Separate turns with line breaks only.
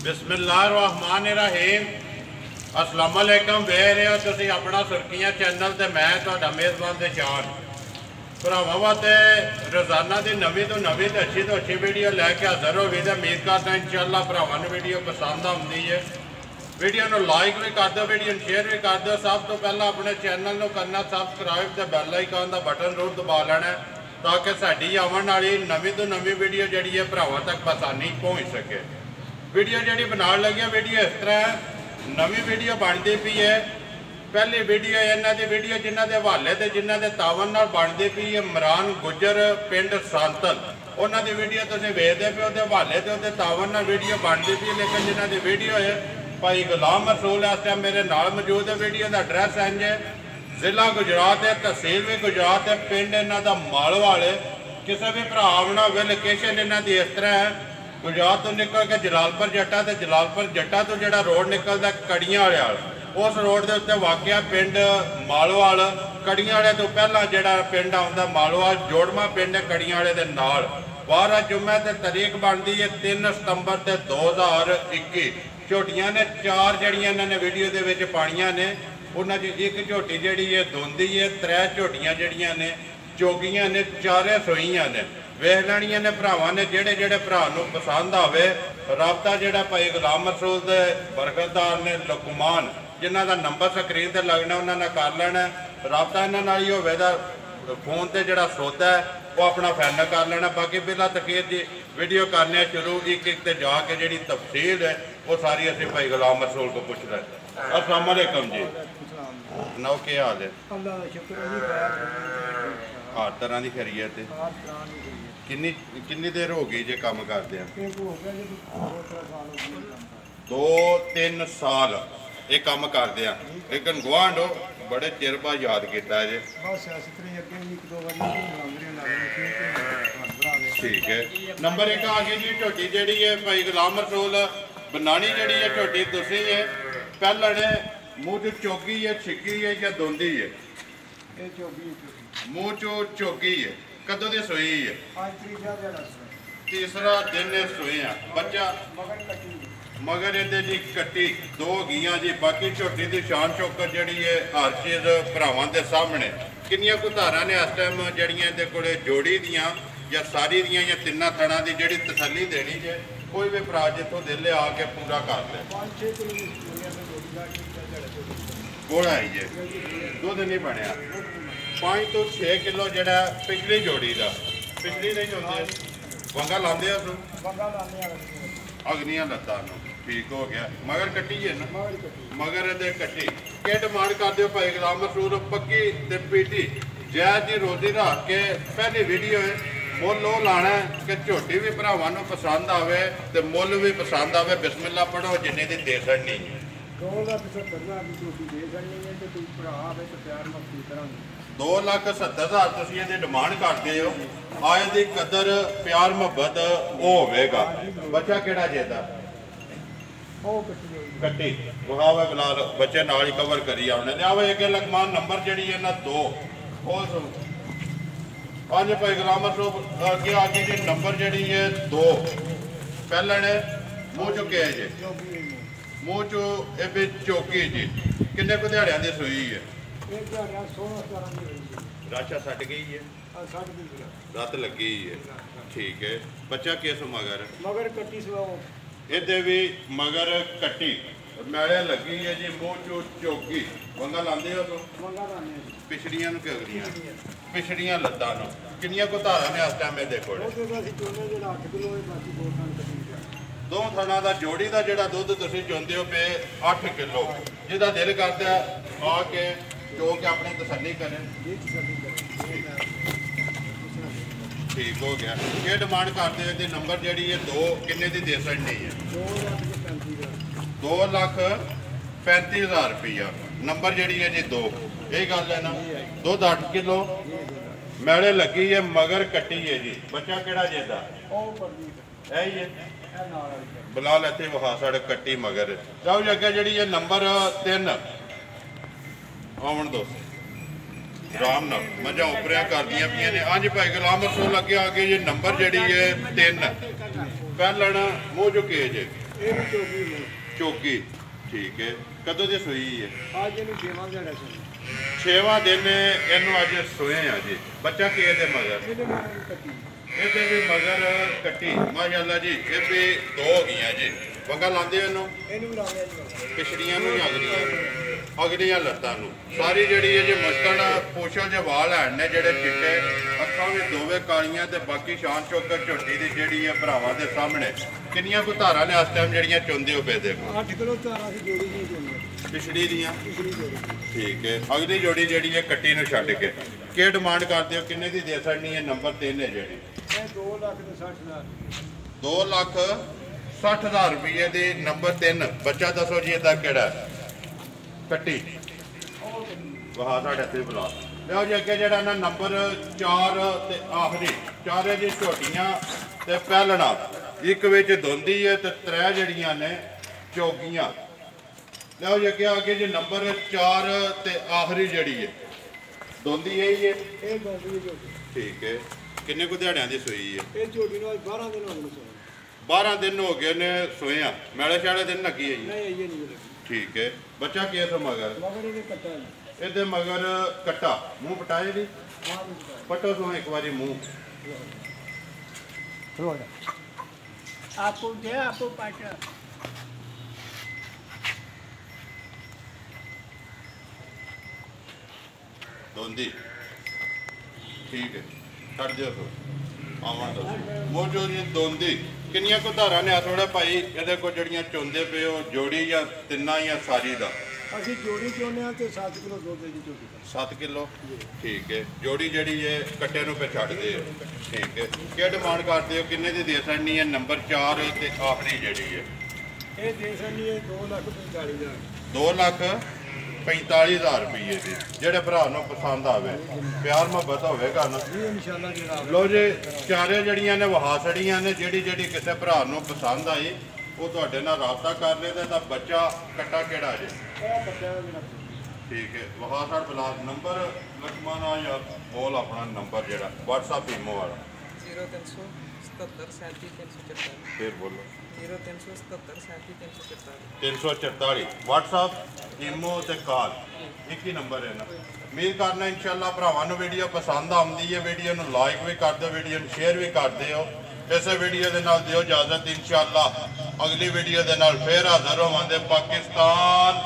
बिस्मिल्लाहिर्रहमानिर्रहीम। अस्सलाम वालेकुम। वेख रहे हो तुसीं अपना सुर्खियां चैनल ते मैं तुहाडा मेज़बान ते शान भरावां वास्ते रोज़ाना की नवीं तो अच्छी वीडियो लैके हाज़र हो गई। उम्मीद करदा इंशाअल्लाह भरावां नूं वीडियो पसंद आउंदी है। वीडियो नूं लाइक भी कर दो, वीडियो शेयर भी कर दो। सब तो पहला अपने चैनल नूं करना सबसक्राइब ते बैल आइकन का बटन जरूर दबा लेना ताकि साडी आवन वाली नवीं तो नवीं वीडियो जिहड़ी है भरावां तक आसानी पहुँच सके। वीडियो जी बना लगी वीडियो इस तरह नवी वीडियो बनती पी है। पहली वीडियो इन्हों की वीडियो जिन्हों के हवाले से जिन्हों के तावन बनती पी है इमरान गुजर पिंड सांतल उन्हों की वीडियो तुम वेखते पे वो हवाले से वो तावन वीडियो बनती पी। लेकिन जिन्हों की वीडियो है भाई गुलाम रसूल इस टाइम मेरे नाल मौजूद है। वीडियो का एड्रैस इंज है जिला गुजरात है, तहसील भी गुजरात है, पिंड इन्हों का मालवाल है। किसी भी भरा आना हो लोकेशन इन्हों की इस तरह है गुजरात तो निकल के जलालपुर जट्टा तो जलालपुर जट्टा तो जो रोड निकलता कड़ियां वाले उस रोड के उत्ते वाकया पिंड मालवाल। कड़ियां वाले तो पहला जो पिंड आता मालवाल जोड़मा पिंड है कड़ियां वाले के नाल। 12 जुम्मे ते तारीख बनती है 3 सितंबर 2021। झोटियां ने 4 जड़ियां इन्होंने वीडियो के पाइया ने। उन्होंने एक झोटी जी है धुंदी है, 3 झोटियां जड़ियां ने चोगियां ने, 4 सोईयां ने। वेख लैनिया ने भरावां ने जेड़े जेड़े भरा नूं पसंद आवे राबता जोड़ा भाई गुलाम रसूल के बरकतदार ने लुकमान जिन्हों का नंबर स्क्रीन पर लगना उन्होंने कर लेना। राबता इन्हों ही होगा फोन से जोड़ा सौदा है वो अपना फाइनल कर लेना। बाकी बिला तकीर जी वीडियो करने शुरू एक जाके जी तफसील है वो सारी असीं भाई गुलाम रसूल को पूछ रहे। अस्सलाम वालेकुम जी। सुनाओ क्या हाल है? हर तरह की खैरियत है। किन्नी देर हो गई जे काम करते हैं? 2-3 साल ये काम करते हैं। लेकिन गुआंढ बड़े चिर बाद याद किया जे। ठीक है। नंबर 1 आ गई जी झोटी जी है भाई गुलाम रसूल बनानी जी है झोटी तुसी है पहले मूँह च चौकी है छिकी है या दोंदी है? मूँह चो चौकी है। कदों की सोई है? तीसरा दिन सोए हैं। बच्चा मगर ये जी कट्टी 2 गईयां जी। बाकी झोटी की शान चौकर जी है हर चीज़ भरावां के सामने। किनिया को धारा ने इस टाइम जड़ियाँ इहदे कोले जोड़ी दियाँ या सारी दियाँ या 3 थणा की जी तसली देनी जे कोई भी भरा जितों दिल आके पूरा कर ले घोड़ा ही जे दुध नहीं बनया। 5 तो 6 किलो जड़ा पिछली जोड़ी का पिछली नहीं होती वंगा लाते अग्निया लत्ता ठीक हो गया। मगर कट्टी है ना मगर ये कट्टी के डिमांड कर दो भाई गुलाम रसूल पक्की ते पीटी जैज की रोजी रख के पहली वीडियो है मुल वो लाना कि झोटी भी भरावां नूं पसंद आवे ते मुल भी पसंद आवे। बिस्मिल्लाह पढ़ो जिन्ने दी दे छड़नी है। 2,70,000 तुसीं इहदी डिमांड करते हो। आए दी कदर प्यार मुहब्बत वो होगा। बच्चा किहड़ा जेदा कट्टी वहावे बिलाल बच्चे नाल ही कवर करी आने लिया एक लकमान नंबर जी है ना 2 आज भाई गुलाम रसूल अगे आगे जी नंबर जी है 2 पहले ने मूँह चुके जी मूँह चो ये चौकी जी किन्ने को दिहाड़ियां दी सूई है? राशा सट गई है रात लगी है। ठीक है। बच्चा किस मगर
कट्टी
ये भी मगर कट्टी मैले लगी है जी। मूँह चो चौकी वंगा लाते हो तो पिछड़ियां अगलियां पिछड़ियां लत्तां किनिया को धारा ने इस टाइम देखो 2 थणा का जोड़ी का जोड़ा दुध तुम चाहते हो पे 8 किलो जिसका दिल करता आके जो कि अपनी तसली करें। ठीक हो गया। ये डिमांड करते हो नंबर जी है 2 किन्ने की दे सकनी है? 2,35,000 रुपया नंबर जी है जी 2। यही गल है ना दुध 8 किलो मैले लगी है मगर कट्टी है जी। बच्चा किहड़ा जेदा यही है बिलाल इतने वहा साढ़े कट्टी मगर जाओ अगे जी है नंबर 3 आवन दो आराम न मजा उपरिया कर दी पे ने। हाँ जी भाई गुलाम रसूल अगे आ गए जी नंबर जी है 3 पहलन मूँह चुके जे
ਇਹ ਵੀ ਚੋਗੀ ਨੇ
ਚੋਗੀ ਠੀਕ ਹੈ। ਕਦੋਂ ਦੀ ਸੂਈ ਹੈ?
ਅੱਜ ਇਹਨੂੰ 6ਵਾਂ ਦਿਹਾੜਾ ਸੀ
6ਵਾਂ ਦਿਨ ਇਹਨੂੰ ਅੱਜ ਸੋਏ ਆ ਜੀ। ਬੱਚਾ ਕੀ ਇਹਦੇ ਮਗਰ?
ਇਹਦੇ ਨਾਲ ਕੱਟੀ
ਇਹਦੇ ਵੀ ਮਗਰ ਕੱਟੀ ਮਾਸ਼ਾਅੱਲਾ ਜੀ। ਇਹ ਵੀ ਦੋ ਹੋ ਗਈਆਂ ਜੀ। ਵੰਗਾ ਲਾਉਂਦੇ ਇਹਨੂੰ
ਇਹਨੂੰ ਲਾ ਲਿਆ ਜੀ
ਪਿਛੜੀਆਂ ਨੂੰ ਅਗਲੀਆਂ ਲੱਤਾਂ ਨੂੰ ਸਾਰੀ ਜਿਹੜੀ ਹੈ ਜੀ ਮਸਤਨ ਪੋਸ਼ਲ ਦੇ ਵਾਲ ਹਨ ਨੇ ਜਿਹੜੇ ਚਿੱਟੇ, ਅੱਖਾਂ ਵੀ ਦੋਵੇਂ ਕਾਲੀਆਂ ਤੇ ਬਾਕੀ ਸ਼ਾਨ ਸ਼ੌਕਤ ਝੋਟੀ ਦੀ ਜਿਹੜੀ ਹੈ ਭਰਾਵਾਂ ਦੇ ਸਾਹਮਣੇ। ਕਿੰਨੀਆਂ ਕੁ ਧਾਰਾਂ ਨੇ ਇਸ ਟਾਈਮ ਜਿਹੜੀਆਂ ਚੁੰਦੇ ਹੋ ਪਏ ਦੇ?
8 ਕਿਲੋ ਧਾਰਾਂ ਸੀ ਜੋੜੀ ਨਹੀਂ ਚੋਂਦੇ
ਪਿਛੜੀ ਦੀਆਂ
ਪਿਛਲੀ ਜੋੜੀ
ਠੀਕ ਹੈ। ਅਗਲੀ ਜੋੜੀ ਜਿਹੜੀ ਹੈ ਕੱਟੀ ਨੂੰ ਛੱਡ ਕੇ ਕੀ ਡਿਮਾਂਡ ਕਰਦੇ ਹੋ? ਕਿੰਨੇ ਦੀ ਦੇ ਸਕਣੀ ਹੈ? ਨੰਬਰ 3 ਹੈ ਜਿਹੜੀ
ਇਹ 2,60,000
2,60,000 ਰੁਪਏ ਦੀ ਨੰਬਰ 3। ਬੱਚਾ ਦੱਸੋ ਜੀ ਇਹਦਾ ਕਿਹੜਾ ਹੈ? ਕੱਟੀ ਵਾਹ ਸਾਡੇ ਇੱਥੇ ਬੁਲਾ ਲਿਓ ਜੀ। ਅੱਗੇ ਜਿਹੜਾ ਨਾ ਨੰਬਰ 4 ਤੇ ਆਖਰੀ ਚਾਰੇ ਜੀ ਝੋਟੀਆਂ ਤੇ ਪਹਿਲਣਾ ਇੱਕ ਵਿੱਚ ਧੁੰਦੀ ਹੈ ਤੇ 3 ਜਿਹੜੀਆਂ ਨੇ ਚੌਗੀਆਂ। ਲਿਓ ਜੀ ਅੱਗੇ ਜੀ ਨੰਬਰ 4 ਤੇ ਆਖਰੀ ਜਿਹੜੀ ਹੈ ਧੁੰਦੀ ਇਹੀ ਹੈ।
ਇਹ ਗੋਂਦੀ ਜੋੜੀ
ਠੀਕ ਹੈ। ਕਿੰਨੇ ਕੁ ਦਿਹਾੜਿਆਂ ਦੀ ਸੂਈ ਹੈ?
ਇਹ ਜੋੜੀ ਨੂੰ 12 ਦਿਨ ਹੋ ਗਏ ਸੋ
12 ਦਿਨ ਹੋ ਗਏ ਨੇ ਸੋਇਆ। ਮੈਲੇ ਸ਼ਾਲੇ ਦਿਨ ਲੱਗੀ ਹੈ ਜੀ।
ਨਹੀਂ ਇਹ ਨਹੀਂ
ਠੀਕ ਹੈ। ਬੱਚਾ ਕੀ ਹੈ ਮਗਰ?
ਮਗਰ ਇਹਦੇ ਕੱਟਾ ਜੀ
ਇਹਦੇ ਮਗਰ ਕੱਟਾ ਮੂੰਹ ਪਟਾਏ ਦੀ
ਹਾਂ
ਪਟੋ ਤੋਂ ਇੱਕ ਵਾਰੀ ਮੂੰਹ
ਆਪੋ ਦੇ ਆਪੋ ਪਾਟਾ
ਦੋਂਦੀ ਠੀਕ ਹੈ। ਛੱਡ ਦਿਓ ਤੋ ਆਵਾਂ ਦੋ ਮੋਜੋ ਜੀ ਦੋਂਦੀ। ਕਿੰਨੀਆਂ ਕੁ ਧਾਰਾਂ ਨੇ ਆ ਥੋੜਾ ਭਾਈ ਇਹਦੇ ਕੋਲ ਜਿਹੜੀਆਂ ਚੁੰਦੇ ਪਏ ਹੋ ਜੋੜੀ ਜਾਂ ਤਿੰਨਾਂ ਜਾਂ ਸਾਰੀ ਦਾ?
ਅਸੀਂ ਜੋੜੀ ਚੋਨੇ ਆ ਤੇ 7 ਕਿਲੋ ਦੁੱਧ ਦੀ ਜੋੜੀ
7 ਕਿਲੋ ਠੀਕ ਹੈ। ਜੋੜੀ ਜਿਹੜੀ ਹੈ ਕੱਟੇ ਨੂੰ ਫਿਰ ਛੱਡਦੇ ਹੋ ਠੀਕ ਹੈ। ਕੀ ਡਿਮਾਂਡ ਕਰਦੇ ਹੋ? ਕਿੰਨੇ ਦੀ ਦੇ ਸਕਣੀ ਹੈ? ਨੰਬਰ 4 ਤੇ ਆਖਰੀ ਜਿਹੜੀ ਹੈ
ਇਹ ਦੇ ਸਕਦੀ ਹੈ 2,45,000
2,45,000 ਰੁਪਏ ਦੀ। ਜਿਹੜੇ ਭਰਾ ਨੂੰ ਪਸੰਦ ਆਵੇ ਪਿਆਰ ਮੁਹੱਬਤ ਹੋਵੇਗਾ ਨਾ
ਇਹ ਇਨਸ਼ਾਅੱਲਾ ਜਿਹੜਾ
ਲੋ ਜੀ। ਚਾਰੇ ਜਿਹੜੀਆਂ ਨੇ ਵਹਾਸੜੀਆਂ ਨੇ ਜਿਹੜੀ ਕਿਸੇ ਭਰਾ ਨੂੰ ਪਸੰਦ ਆਈ ਉਹ ਤੁਹਾਡੇ ਨਾਲ ਰਾਬਤਾ ਕਰ ਲੇ ਤੇ ਤਾਂ ਬੱਚਾ ਕੱਟਾ ਕਿਹੜਾ ਜੇ
ਇਹ ਬੱਚਿਆਂ ਦਾ ਜਿਹੜਾ
ਠੀਕ ਹੈ। ਵਹਾਸੜ ਬਲਾਕ ਨੰਬਰ ਲਖਮਾਨਾ ਜਾਂ ਬੋਲ ਆਪਣਾ ਨੰਬਰ ਜਿਹੜਾ WhatsApp ਈਮੋ ਵਾਲਾ
0377 37
ਫਿਰ ਬੋਲੋ
0377 37
344 WhatsApp ਈਮੋ ਤੇ ਕਾਲ ਇੱਕ ਹੀ ਨੰਬਰ ਹੈ ਨਾ। ਉਮੀਦ ਕਰਨਾ ਇਨਸ਼ਾਅੱਲਾ ਭਰਾਵਾਂ ਨੂੰ ਵੀਡੀਓ ਪਸੰਦ ਆਉਂਦੀ ਹੈ। ਵੀਡੀਓ ਨੂੰ ਲਾਈਕ ਵੀ ਕਰ ਦਿਓ, ਵੀਡੀਓ ਨੂੰ ਸ਼ੇਅਰ ਵੀ ਕਰ ਦਿਓ। ਇਸੇ ਵੀਡੀਓ ਦੇ ਨਾਲ ਦਿਓ ਇਜਾਜ਼ਤ। ਇਨਸ਼ਾਅੱਲਾ ਅਗਲੀ ਵੀਡੀਓ ਦੇ ਨਾਲ ਫੇਰ ਹਾਜ਼ਰ ਹੋਵਾਂਗੇ। ਪਾਕਿਸਤਾਨ